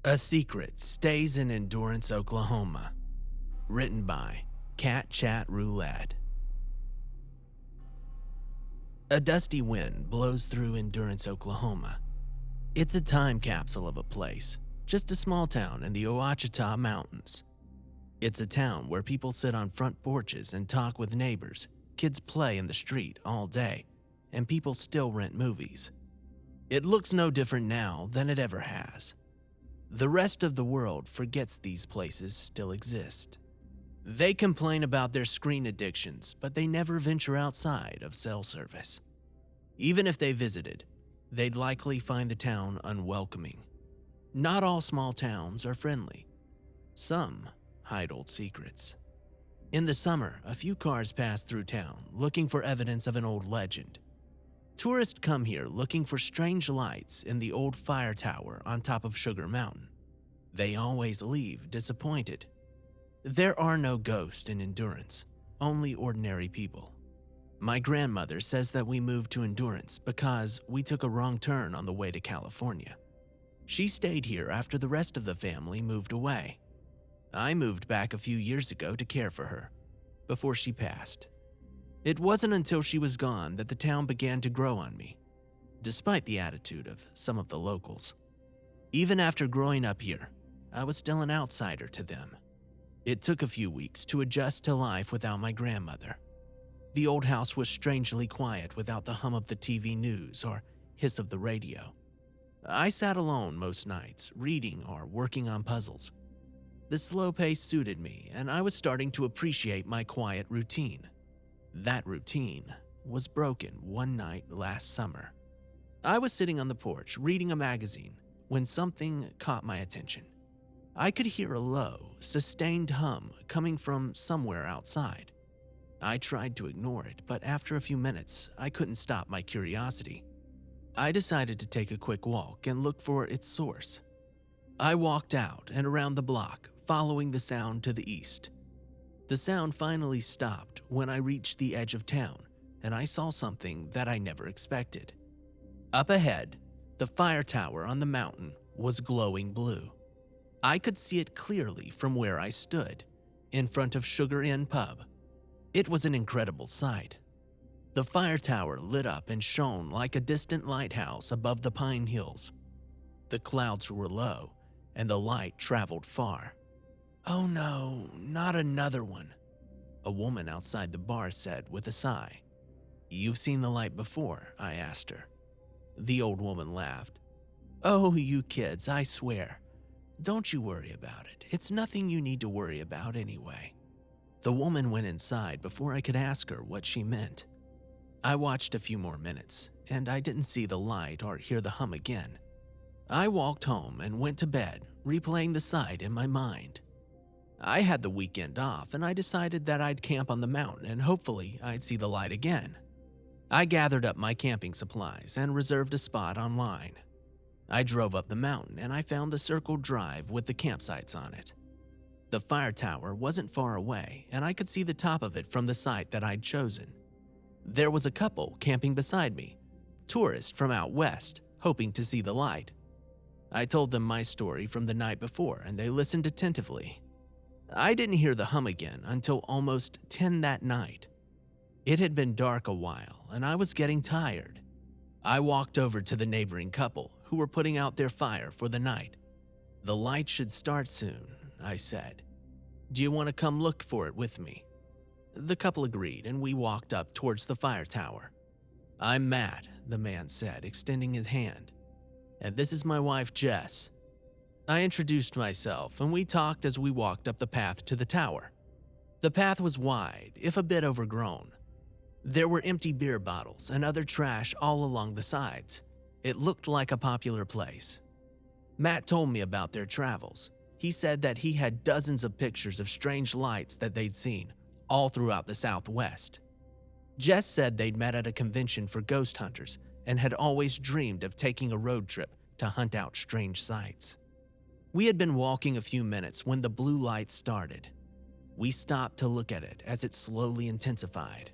A Secret Stays in Endurance, Oklahoma. Written by Cat Chat Roulette. A dusty wind blows through Endurance, Oklahoma. It's a time capsule of a place, just a small town in the Ouachita Mountains. It's a town where people sit on front porches and talk with neighbors, kids play in the street all day, and people still rent movies. It looks no different now than it ever has. The rest of the world forgets these places still exist. They complain about their screen addictions, but they never venture outside of cell service. Even if they visited, they'd likely find the town unwelcoming. Not all small towns are friendly. Some hide old secrets. In the summer, a few cars pass through town looking for evidence of an old legend. Tourists come here looking for strange lights in the old fire tower on top of Sugar Mountain. They always leave disappointed. There are no ghosts in Endurance, only ordinary people. My grandmother says that we moved to Endurance because we took a wrong turn on the way to California. She stayed here after the rest of the family moved away. I moved back a few years ago to care for her, before she passed. It wasn't until she was gone that the town began to grow on me, despite the attitude of some of the locals. Even after growing up here, I was still an outsider to them. It took a few weeks to adjust to life without my grandmother. The old house was strangely quiet without the hum of the TV news or hiss of the radio. I sat alone most nights, reading or working on puzzles. The slow pace suited me, and I was starting to appreciate my quiet routine. That routine was broken one night last summer. I was sitting on the porch reading a magazine when something caught my attention. I could hear a low, sustained hum coming from somewhere outside. I tried to ignore it, but after a few minutes, I couldn't stop my curiosity. I decided to take a quick walk and look for its source. I walked out and around the block, following the sound to the east. The sound finally stopped when I reached the edge of town, and I saw something that I never expected. Up ahead, the fire tower on the mountain was glowing blue. I could see it clearly from where I stood, in front of Sugar Inn Pub. It was an incredible sight. The fire tower lit up and shone like a distant lighthouse above the pine hills. The clouds were low, and the light traveled far. "Oh no, not another one," a woman outside the bar said with a sigh. "You've seen the light before?" I asked her. The old woman laughed. "Oh, you kids, I swear. Don't you worry about it. It's nothing you need to worry about anyway." The woman went inside before I could ask her what she meant. I watched a few more minutes, and I didn't see the light or hear the hum again. I walked home and went to bed, replaying the sight in my mind. I had the weekend off, and I decided that I'd camp on the mountain and hopefully I'd see the light again. I gathered up my camping supplies and reserved a spot online. I drove up the mountain and I found the circled drive with the campsites on it. The fire tower wasn't far away, and I could see the top of it from the site that I'd chosen. There was a couple camping beside me, tourists from out west, hoping to see the light. I told them my story from the night before, and they listened attentively. I didn't hear the hum again until almost 10 that night. It had been dark a while, and I was getting tired. I walked over to the neighboring couple who were putting out their fire for the night. "The light should start soon," I said. "Do you want to come look for it with me?" The couple agreed, and we walked up towards the fire tower. "I'm Matt," the man said, extending his hand. "And this is my wife, Jess." I introduced myself, and we talked as we walked up the path to the tower. The path was wide, if a bit overgrown. There were empty beer bottles and other trash all along the sides. It looked like a popular place. Matt told me about their travels. He said that he had dozens of pictures of strange lights that they'd seen, all throughout the Southwest. Jess said they'd met at a convention for ghost hunters and had always dreamed of taking a road trip to hunt out strange sights. We had been walking a few minutes when the blue light started. We stopped to look at it as it slowly intensified.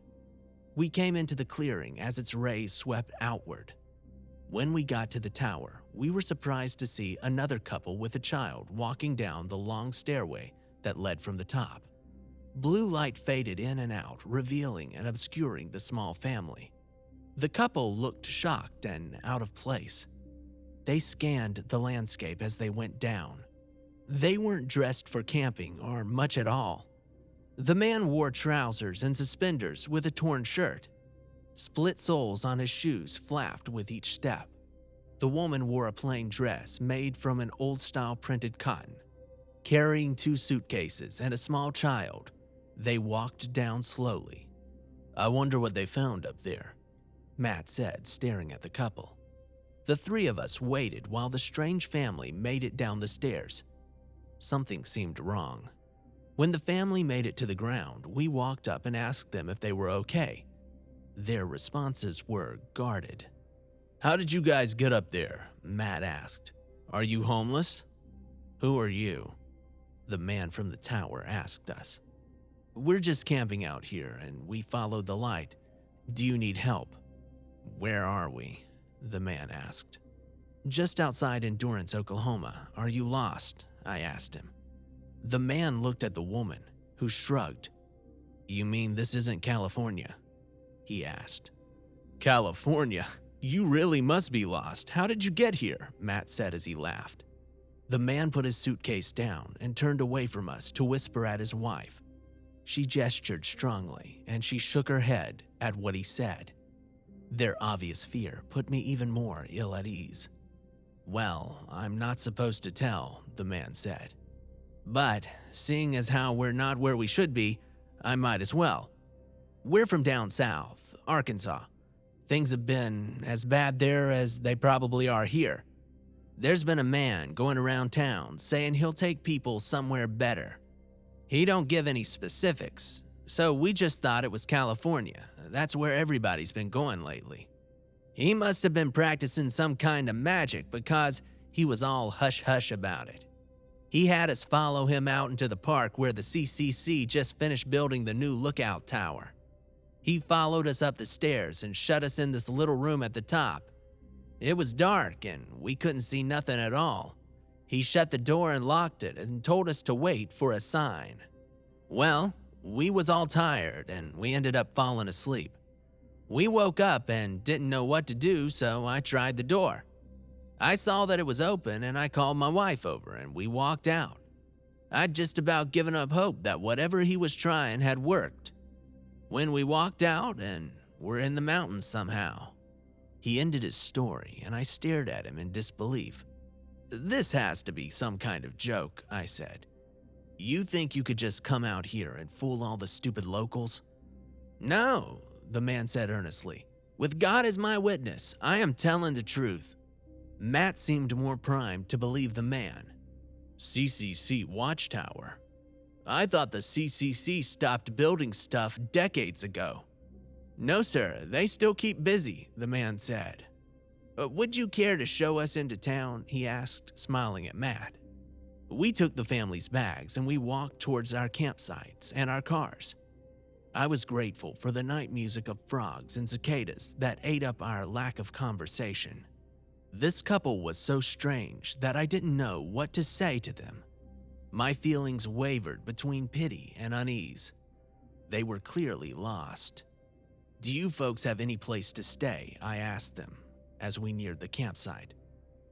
We came into the clearing as its rays swept outward. When we got to the tower, we were surprised to see another couple with a child walking down the long stairway that led from the top. Blue light faded in and out, revealing and obscuring the small family. The couple looked shocked and out of place. They scanned the landscape as they went down. They weren't dressed for camping or much at all. The man wore trousers and suspenders with a torn shirt. Split soles on his shoes flapped with each step. The woman wore a plain dress made from an old-style printed cotton. Carrying 2 suitcases and a small child, they walked down slowly. "I wonder what they found up there," Matt said, staring at the couple. The 3 of us waited while the strange family made it down the stairs. Something seemed wrong. When the family made it to the ground, we walked up and asked them if they were okay. Their responses were guarded. "How did you guys get up there?" Matt asked. "Are you homeless?" "Who are you?" the man from the tower asked us. "We're just camping out here and we followed the light. Do you need help?" "Where are we?" the man asked. "Just outside Endurance, Oklahoma. Are you lost?" I asked him. The man looked at the woman, who shrugged. "You mean this isn't California?" he asked. "California? You really must be lost. How did you get here?" Matt said as he laughed. The man put his suitcase down and turned away from us to whisper at his wife. She gestured strongly, and she shook her head at what he said. Their obvious fear put me even more ill at ease. "Well, I'm not supposed to tell," the man said. "But, seeing as how we're not where we should be, I might as well. We're from down south, Arkansas. Things have been as bad there as they probably are here. There's been a man going around town saying he'll take people somewhere better. He don't give any specifics, so we just thought it was California. That's where everybody's been going lately. He must have been practicing some kind of magic because he was all hush-hush about it. He had us follow him out into the park where the CCC just finished building the new lookout tower. He followed us up the stairs and shut us in this little room at the top. It was dark and we couldn't see nothing at all. He shut the door and locked it and told us to wait for a sign. Well, we was all tired and we ended up falling asleep. We woke up and didn't know what to do, so I tried the door. I saw that it was open and I called my wife over and we walked out. I'd just about given up hope that whatever he was trying had worked. When we walked out and were in the mountains somehow." He ended his story and I stared at him in disbelief. "This has to be some kind of joke," I said. "You think you could just come out here and fool all the stupid locals?" "No," the man said earnestly. "With God as my witness, I am telling the truth." Matt seemed more primed to believe the man. "CCC Watchtower? I thought the CCC stopped building stuff decades ago." "No, sir, they still keep busy," the man said. "Would you care to show us into town?" he asked, smiling at Matt. We took the family's bags and we walked towards our campsites and our cars. I was grateful for the night music of frogs and cicadas that ate up our lack of conversation. This couple was so strange that I didn't know what to say to them. My feelings wavered between pity and unease. They were clearly lost. "Do you folks have any place to stay?" I asked them as we neared the campsite.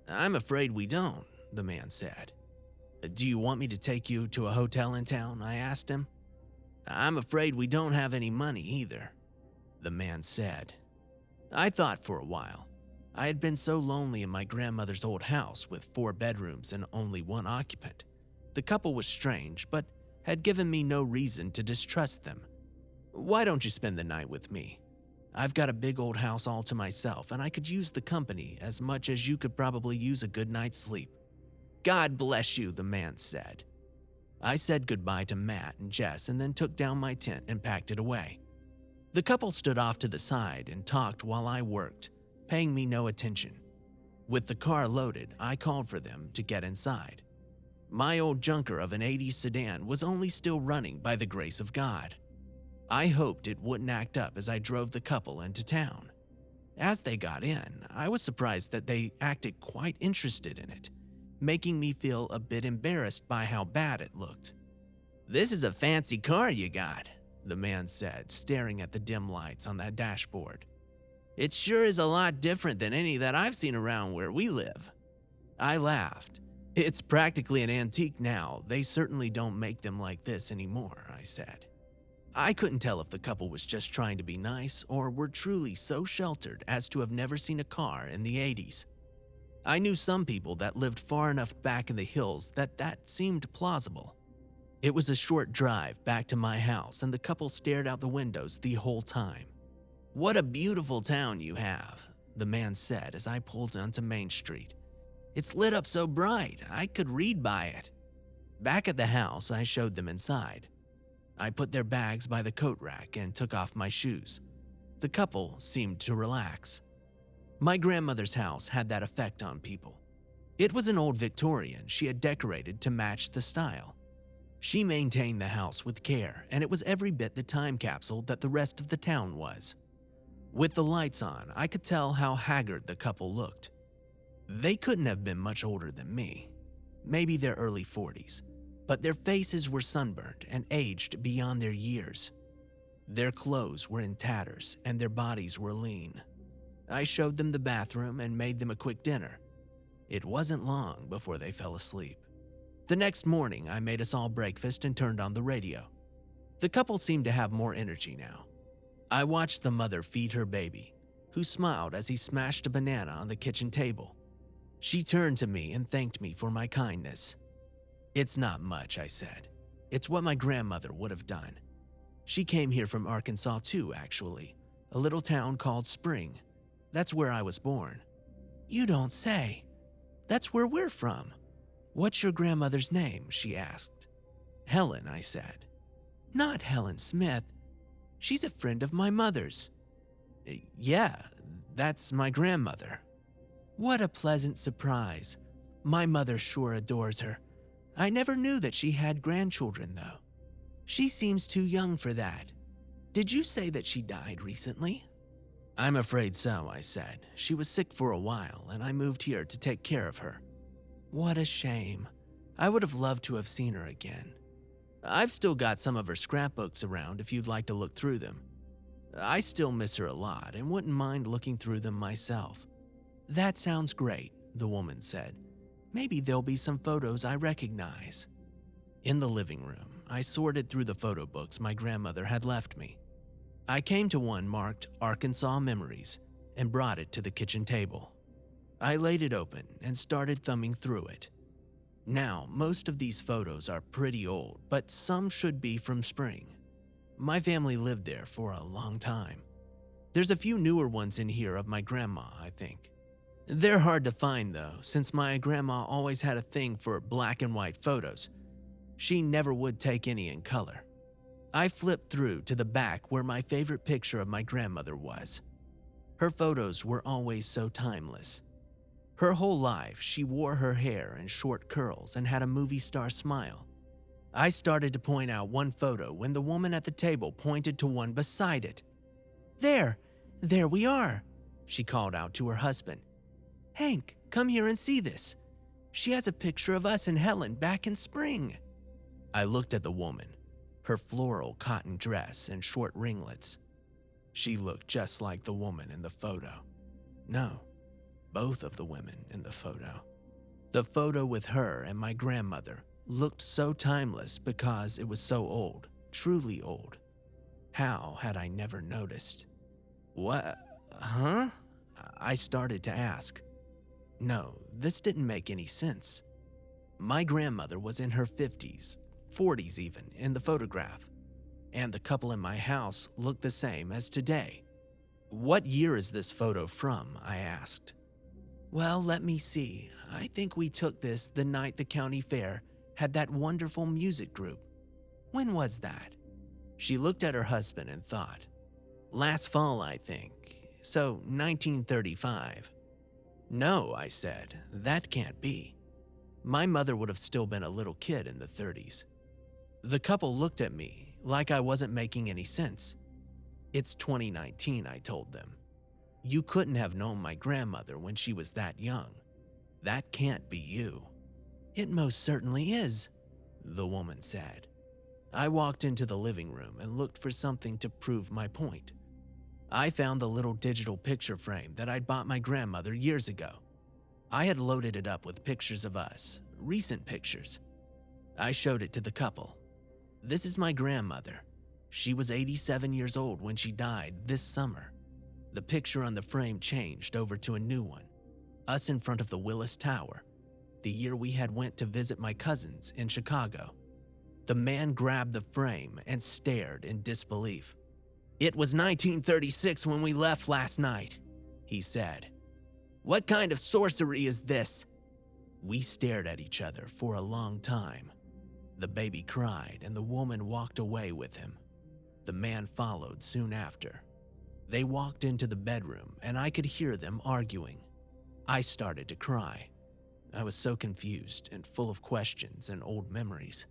"I'm afraid we don't," the man said. "Do you want me to take you to a hotel in town?" I asked him. "I'm afraid we don't have any money either," the man said. I thought for a while. I had been so lonely in my grandmother's old house with 4 bedrooms and only 1 occupant. The couple was strange, but had given me no reason to distrust them. "Why don't you spend the night with me? I've got a big old house all to myself and I could use the company as much as you could probably use a good night's sleep." "God bless you," the man said. I said goodbye to Matt and Jess and then took down my tent and packed it away. The couple stood off to the side and talked while I worked, paying me no attention. With the car loaded, I called for them to get inside. My old junker of an 80s sedan was only still running by the grace of God. I hoped it wouldn't act up as I drove the couple into town. As they got in, I was surprised that they acted quite interested in it, making me feel a bit embarrassed by how bad it looked. "This is a fancy car you got," the man said, staring at the dim lights on that dashboard. "It sure is a lot different than any that I've seen around where we live." I laughed. "It's practically an antique now. They certainly don't make them like this anymore," I said. I couldn't tell if the couple was just trying to be nice or were truly so sheltered as to have never seen a car in the 80s. I knew some people that lived far enough back in the hills that seemed plausible. It was a short drive back to my house, and the couple stared out the windows the whole time. "What a beautiful town you have," the man said as I pulled onto Main Street. "It's lit up so bright, I could read by it." Back at the house, I showed them inside. I put their bags by the coat rack and took off my shoes. The couple seemed to relax. My grandmother's house had that effect on people. It was an old Victorian she had decorated to match the style. She maintained the house with care, and it was every bit the time capsule that the rest of the town was. With the lights on, I could tell how haggard the couple looked. They couldn't have been much older than me, maybe their early 40s, but their faces were sunburned and aged beyond their years. Their clothes were in tatters and their bodies were lean. I showed them the bathroom and made them a quick dinner. It wasn't long before they fell asleep. The next morning, I made us all breakfast and turned on the radio. The couple seemed to have more energy now. I watched the mother feed her baby, who smiled as he smashed a banana on the kitchen table. She turned to me and thanked me for my kindness. "It's not much," I said. "It's what my grandmother would have done. She came here from Arkansas too, actually, a little town called Spring. That's where I was born." "You don't say. That's where we're from. What's your grandmother's name?" she asked. "Helen," I said. "Not Helen Smith. She's a friend of my mother's." "Yeah, that's my grandmother." "What a pleasant surprise. My mother sure adores her. I never knew that she had grandchildren, though. She seems too young for that. Did you say that she died recently?" "I'm afraid so," I said. "She was sick for a while, and I moved here to take care of her." "What a shame. I would have loved to have seen her again. I've still got some of her scrapbooks around if you'd like to look through them. I still miss her a lot and wouldn't mind looking through them myself." "That sounds great," the woman said. "Maybe there'll be some photos I recognize." In the living room, I sorted through the photo books my grandmother had left me. I came to one marked Arkansas Memories and brought it to the kitchen table. I laid it open and started thumbing through it. Now, most of these photos are pretty old, but some should be from Spring. My family lived there for a long time. There's a few newer ones in here of my grandma, I think. They're hard to find though, since my grandma always had a thing for black and white photos. She never would take any in color. I flipped through to the back where my favorite picture of my grandmother was. Her photos were always so timeless. Her whole life, she wore her hair in short curls and had a movie star smile. I started to point out one photo when the woman at the table pointed to one beside it. There we are," she called out to her husband. "Hank, come here and see this. She has a picture of us and Helen back in Spring." I looked at the woman, her floral cotton dress and short ringlets. She looked just like the woman in the photo. No, both of the women in the photo. The photo with her and my grandmother looked so timeless because it was so old, truly old. How had I never noticed? "What? Huh?" I started to ask. No, this didn't make any sense. My grandmother was in her 50s, 40s even, in the photograph, and the couple in my house looked the same as today. "What year is this photo from?" I asked. "Well, let me see. I think we took this the night the county fair had that wonderful music group. When was that?" She looked at her husband and thought. "Last fall, I think. So 1935. "No," I said, "that can't be. My mother would have still been a little kid in the 30s. The couple looked at me like I wasn't making any sense. "It's 2019, I told them. You couldn't have known my grandmother when she was that young. That can't be you." "It most certainly is," the woman said. I walked into the living room and looked for something to prove my point. I found the little digital picture frame that I'd bought my grandmother years ago. I had loaded it up with pictures of us, recent pictures. I showed it to the couple. "This is my grandmother. She was 87 years old when she died this summer." The picture on the frame changed over to a new one, us in front of the Willis Tower, the year we had went to visit my cousins in Chicago. The man grabbed the frame and stared in disbelief. "It was 1936 when we left last night," he said. "What kind of sorcery is this?" We stared at each other for a long time. The baby cried and the woman walked away with him. The man followed soon after. They walked into the bedroom and I could hear them arguing. I started to cry. I was so confused and full of questions and old memories.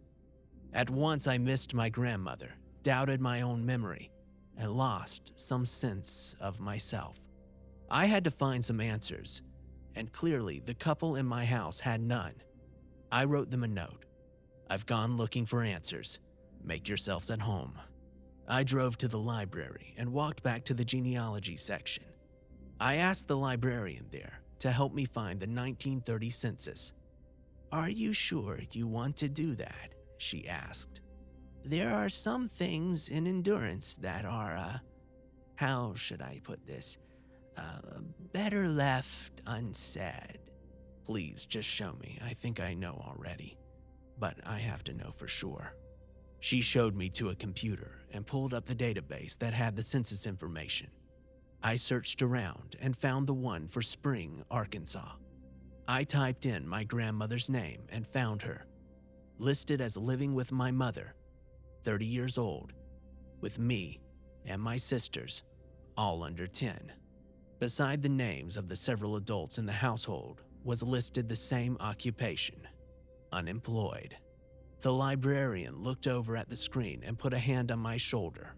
At once I missed my grandmother, doubted my own memory, and lost some sense of myself. I had to find some answers, and clearly the couple in my house had none. I wrote them a note. "I've gone looking for answers. Make yourselves at home." I drove to the library and walked back to the genealogy section. I asked the librarian there to help me find the 1930 census. "Are you sure you want to do that?" she asked. "There are some things in Endurance that are, how should I put this, better left unsaid." "Please just show me. I think I know already, but I have to know for sure." She showed me to a computer and pulled up the database that had the census information. I searched around and found the one for Spring, Arkansas. I typed in my grandmother's name and found her, listed as living with my mother, 30 years old, with me and my sisters, all under 10. Beside the names of the several adults in the household was listed the same occupation, unemployed. The librarian looked over at the screen and put a hand on my shoulder.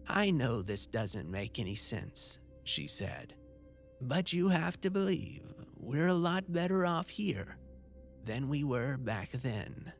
"I know this doesn't make any sense," she said, "but you have to believe we're a lot better off here than we were back then."